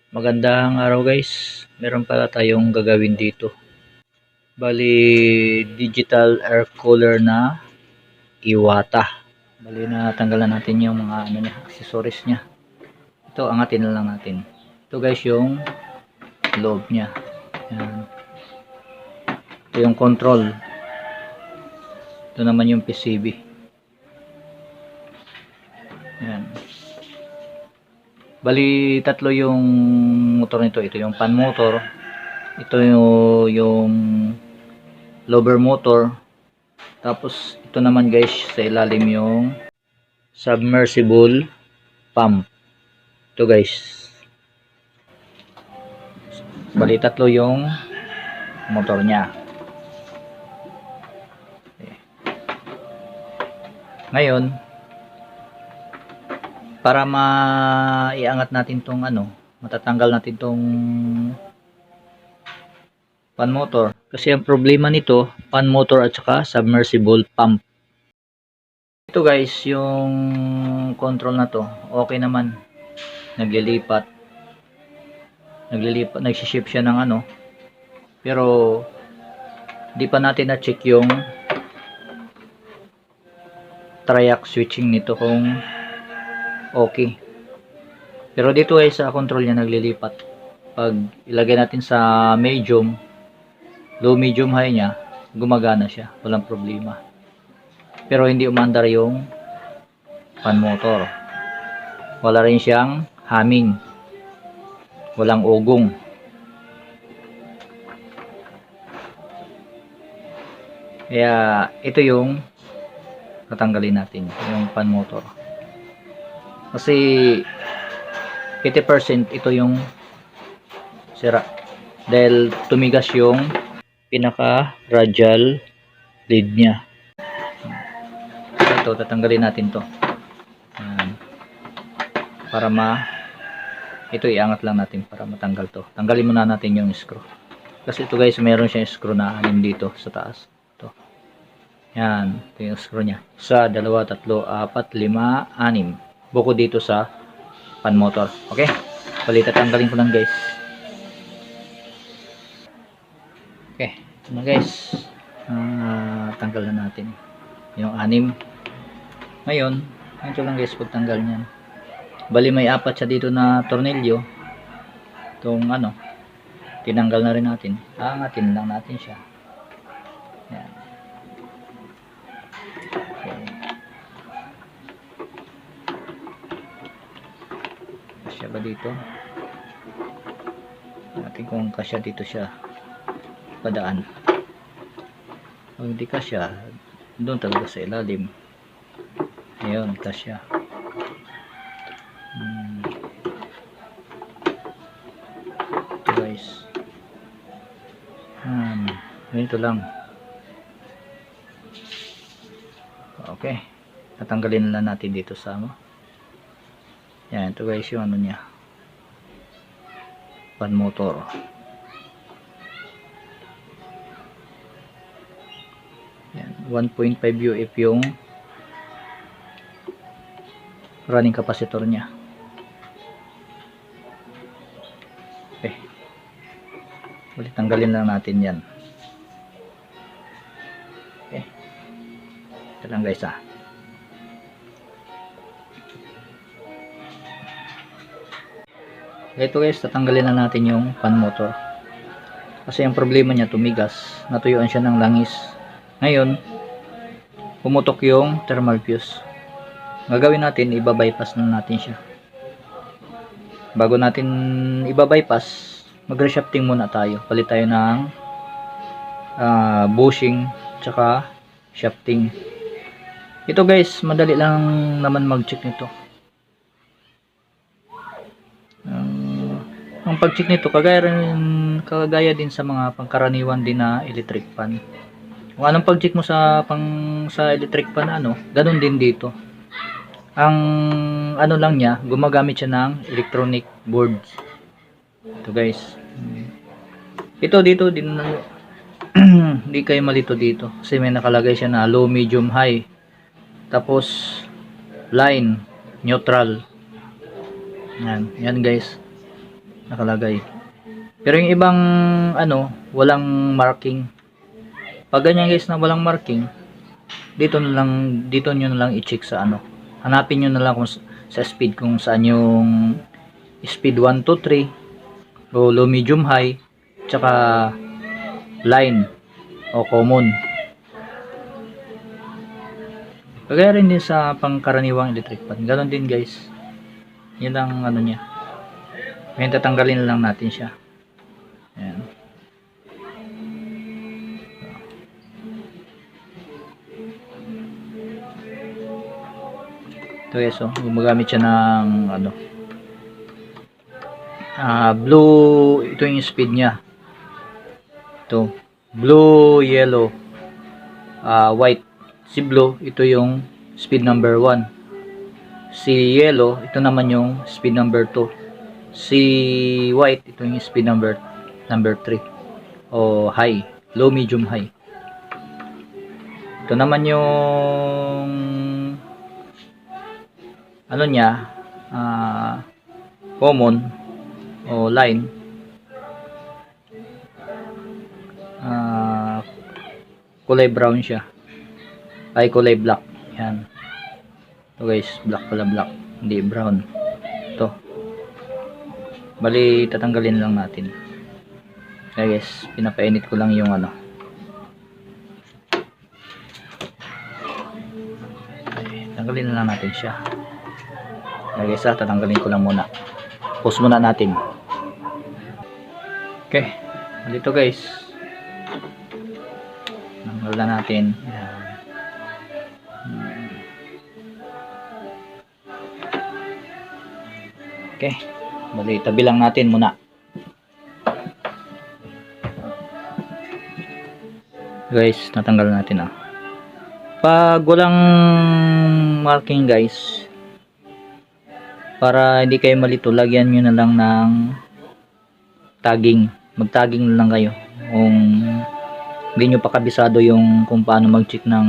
Magandang araw guys. Meron pala tayong gagawin dito. Bali, digital air cooler na Iwata. Bali na tanggalan natin yung mga accessories niya. Ito, angatin na lang natin. Ito guys yung loob niya. Yan. Ito yung control. Ito naman yung PCB. Yan. Bali, tatlo yung motor nito. Ito yung fan motor. Ito yung lower motor. Tapos, ito naman guys, sa ilalim yung submersible pump. Ito guys. Bali, tatlo yung motor niya. Okay. Ngayon, para maiangat natin tong matatanggal natin tong fan motor. Kasi ang problema nito, fan motor at saka submersible pump. Ito guys, yung control na to, okay naman. Naglilipat, nagsiship siya ng pero di pa natin na-check yung triac switching nito kung okay. Pero dito ay sa control niya naglilipat. Pag ilagay natin sa medium, low, medium, high niya, gumagana siya, walang problema. Pero hindi umandar yung fan motor. Wala rin siyang humming. Walang ugong. Kaya ito yung tatanggalin natin, yung fan motor. Kasi 80% ito yung sira. Dahil tumigas yung pinaka-radial lead niya. Ito, tatanggalin natin to. Ayan. Para ito iangat lang natin para matanggal to. Tanggalin muna natin yung screw. Kasi ito guys, meron siyang screw na anim dito sa taas. Ito. Yan, ito yung screw niya. 1, 2, 3, 4, 5, 6. Buko dito sa fan motor. Okay? Bali, tatanggalin ko lang guys. Okay, ito na guys. Tanggal na natin yung 6. Ngayon, ito lang guys pagtanggal niyan. Bali may 4 siya dito na tornilyo. Itong tinanggal na rin natin. Angatin lang natin siya. Yan. Okay. Kasya ba dito? Natin kung kasya dito siya padaan. Kung hindi kasya, doon talaga sa ilalim. Ayun, kasya. Ito guys. Ganito lang. Okay. Tatanggalin na natin dito sa yan, ito guys yung niya. Fan motor. Yan, 1.5 UF yung running capacitor niya. Okay. Ulit tanggalin lang natin yan. Okay. Ito lang guys Ito guys, tatanggalin na natin yung fan motor. Kasi ang problema niya tumigas. Natuyuan siya ng langis. Ngayon, pumutok yung thermal fuse. Gagawin natin, iba-bypass na natin siya. Bago natin iba-bypass, mag-reshafting muna tayo. Palit tayo ng bushing tsaka shafting. Ito guys, madali lang naman mag-check nito. Ang pag-check nito, kagaya din sa mga pangkaraniwan din na electric fan. Kung anong pag-check mo sa electric fan ganun din dito. Ang lang niya, gumagamit siya ng electronic boards. Ito guys. Ito dito din hindi kayo malito dito kasi may nakalagay siya na low, medium, high. Tapos line, neutral. Yan guys. nakalagay. Pero yung ibang ano, walang marking. Pag ganyan guys na walang marking, dito nyo na lang i-check sa ano. Hanapin nyo na lang kung sa speed kung saan yung speed 1 to 3 o low, medium, high, tsaka line o common. Kagaya rin din sa pangkaraniwang electric fan. Ganon din guys. Yun ang ano niya. Ngayon tatanggalin lang natin siya. Ayan. Ito guys, oh, gumagamit siya ng ano, blue. Ito yung speed niya. Ito, blue, yellow, white. Si blue, ito yung speed number 1. Si yellow, ito naman yung speed number 2. Si white, ito yung speed number 3 o high, low, medium, high. Ito naman yung ano niya, common o line, kulay brown siya, ay kulay black. Yan. Ito guys, black pala, black, hindi brown. Ito, bali tatanggalin lang natin. Kaya guys, pinapainit ko lang yung ano. Tanggalin na lang natin siya. Kaya guys, tatanggalin ko lang muna. Pause muna natin. Okay, dito guys, tanggal na natin. Yan. Okay, bali tabi lang natin muna. Guys, natanggal natin ah. Pag walang marking guys, para hindi kayo malito, lagyan nyo na lang ng tagging. Mag-tagging na lang kayo kung hindi nyo pa kabisado yung kung paano mag-check ng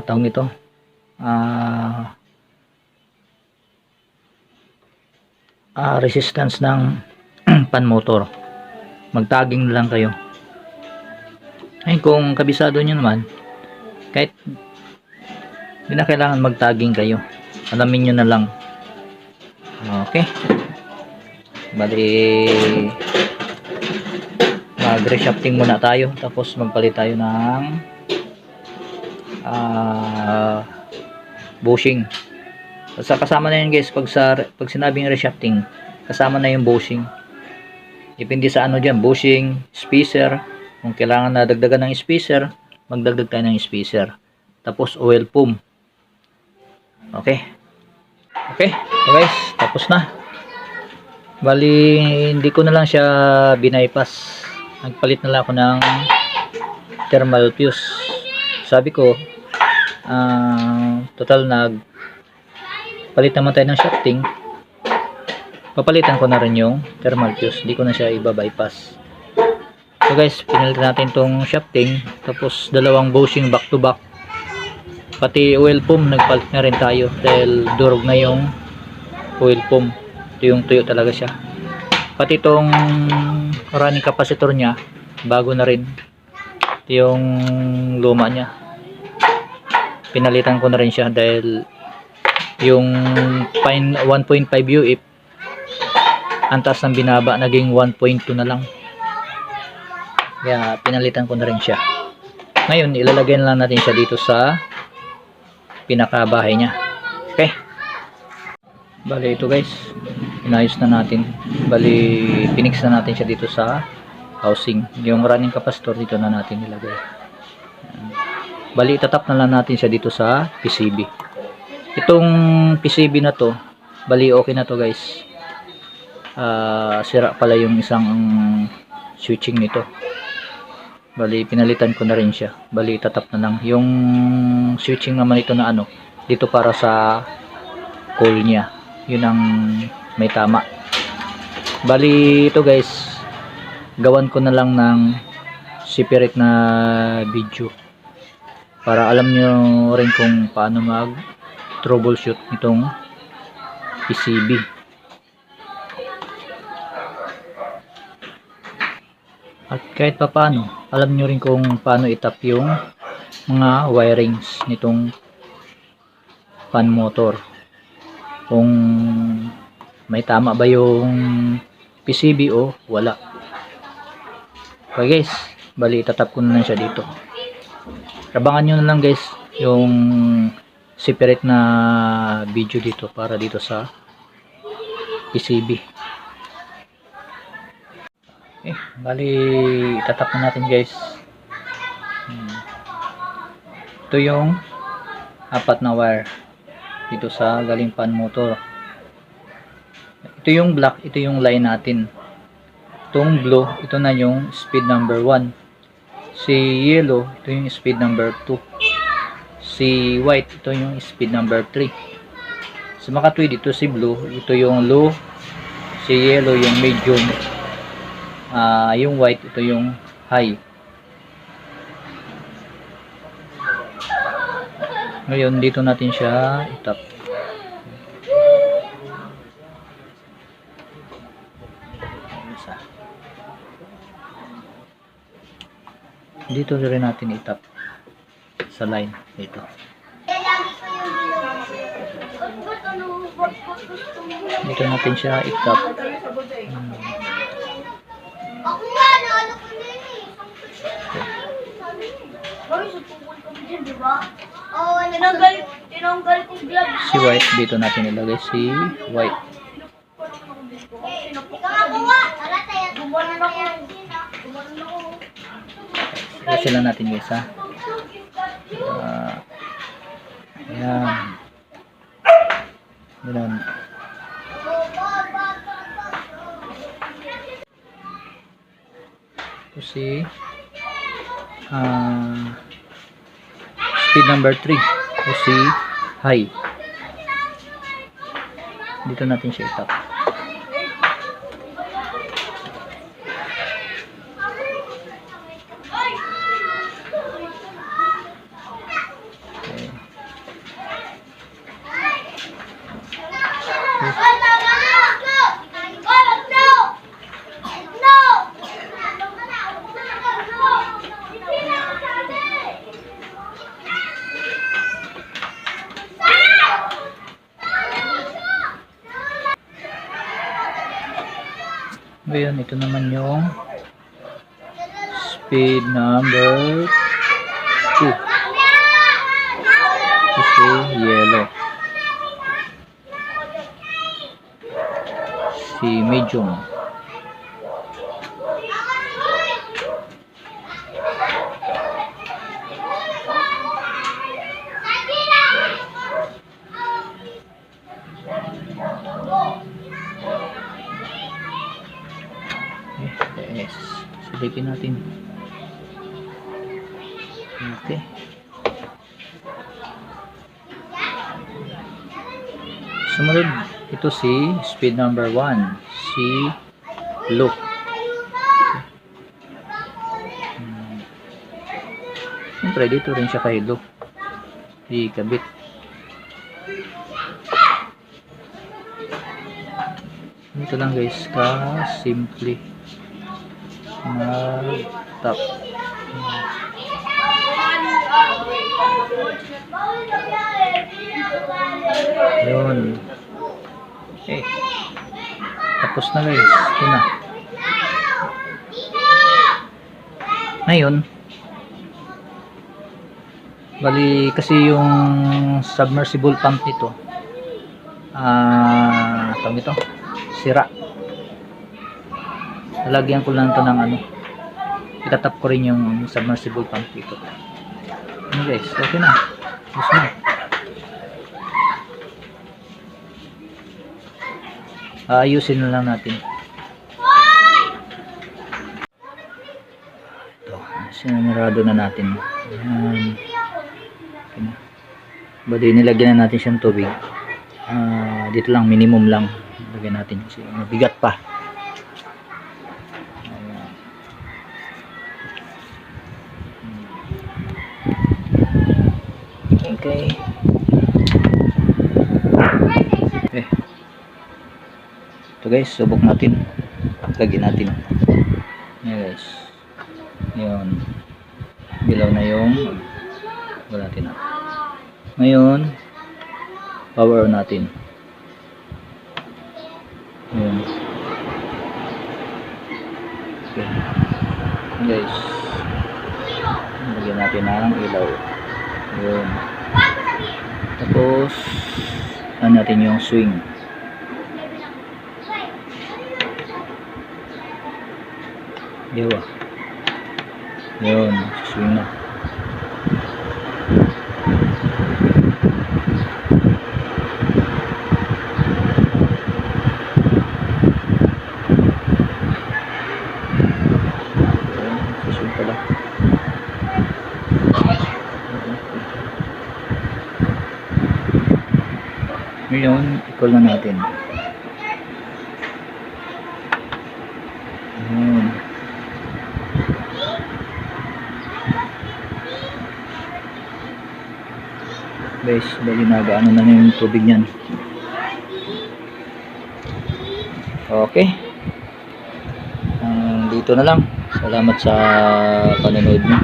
tawag ito, resistance ng pan motor. Mag-tagging na lang kayo. Ay, kung kabisado nyo naman, kahit hindi na kailangan mag-tagging kayo, alamin nyo na lang. Okay, bali mag-reshafting muna tayo, tapos magpalit tayo ng bushing. Sa kasama na yun guys, pag sinabing reshafting, kasama na yung bushing. Depende sa ano dyan, bushing, spacer. Kung kailangan na dagdagan ng spacer, magdagdag tayo ng spacer. Tapos oil pump. Okay, okay, so guys, tapos na. Bali hindi ko na lang siya binaypas, nagpalit na lang ako ng thermal fuse. Sabi ko total palit naman tayo ng shafting, papalitan ko na rin yung thermal fuse, hindi ko na siya iba-bypass. So guys, pinalitan natin tong shafting, tapos dalawang bushing back to back, pati oil pump nagpalit na rin tayo dahil durog na yung oil pump. Ito yung tuyo talaga siya. Pati itong running capacitor nya bago na rin. Ito yung luma nya, pinalitan ko na rin siya dahil yung 1.5 UF antas ng binaba, naging 1.2 na lang. Kaya pinalitan ko na rin siya. Ngayon ilalagay na lang natin siya dito sa pinakabahay nya. Okay, bali ito guys, inayos na natin. Bali pinix na natin siya dito sa housing. Yung running capacitor dito na natin ilagay. Bali itatap na lang natin siya dito sa PCB. Itong PCB na to, bali okay na to guys. Sira pala yung isang switching nito. Bali pinalitan ko na rin siya. Bali itatap na lang. Yung switching naman ito na ano, dito para sa coil nya, yun ang may tama. Bali ito guys, gawan ko na lang ng separate na video para alam nyo rin kung paano mag troubleshoot nitong PCB. At kahit pa paano, alam nyo rin kung paano itap yung mga wirings nitong fan motor. Kung may tama ba yung PCB o wala. Okay guys, bali itatap ko na lang siya dito. Abangan nyo na lang guys yung separate na video dito para dito sa PCB. Bali itatap na natin guys. Ito yung apat na wire dito sa galing fan motor. Ito yung black, ito yung line natin. Itong blue, ito na yung speed number 1. Si yellow, ito yung speed number 2. Si white, ito yung speed number 3. Sa makatwid, ito si blue, ito yung low. Si yellow yung medium. Yung white, ito yung high. Ngayon, dito natin siya itap. Dito rin natin itap sa line dito. Dito natin siya itap. Ako nga, naano ko din eh. Boy, sutukan kami dyan, di ba? Oo, tinanggal kong gloves. Si white, dito natin ilagay si white. Ikaw nga kuha. Tara, tayo. Gumanon ako. Kasi lang natin guys ha. Ayan. Ayan. Ito si speed number 3. Ito si high. Dito natin siya itap. Ngayon, ito naman yung speed number 2. Kasi yellow. Si medium. Yes, silipin natin. Okay. Sumunod, ito si speed number 1, si loop. Siyempre, dito rin siya kay loop. Ikabit. Ito lang guys, ka-simple. Mag-tap. Yun. Okay. Tapos na guys. Ito na. Ngayon, bali kasi yung submersible pump nito, tawag ito, sira. Lalagyan ko lang ito ng ano, itatap ko rin yung submersible pump dito. Ano guys, okay na. Tapos na. Ayusin na lang natin. Ito, sinarado na natin. Ayan. Okay na. Bali, nilagyan na natin siyang tubig. Dito lang, minimum lang. Lagyan natin kasi mabigat pa. Okay. Okay. Ito guys, subok natin. Lagyan natin. Ayan guys. Yun. Dilaw na yung wala natin na. Ngayon, power on natin. Yun. Okay. Guys. Lagyan natin ng ilaw. Yun. Tapos, ano natin yung swing. Diba? Yun. Swing na. Swing pala. Ngayon, equal na natin. Yun. Guys, bali nagaano na yung tubig niyan. Okay. Dito na lang. Salamat sa panonood niyo.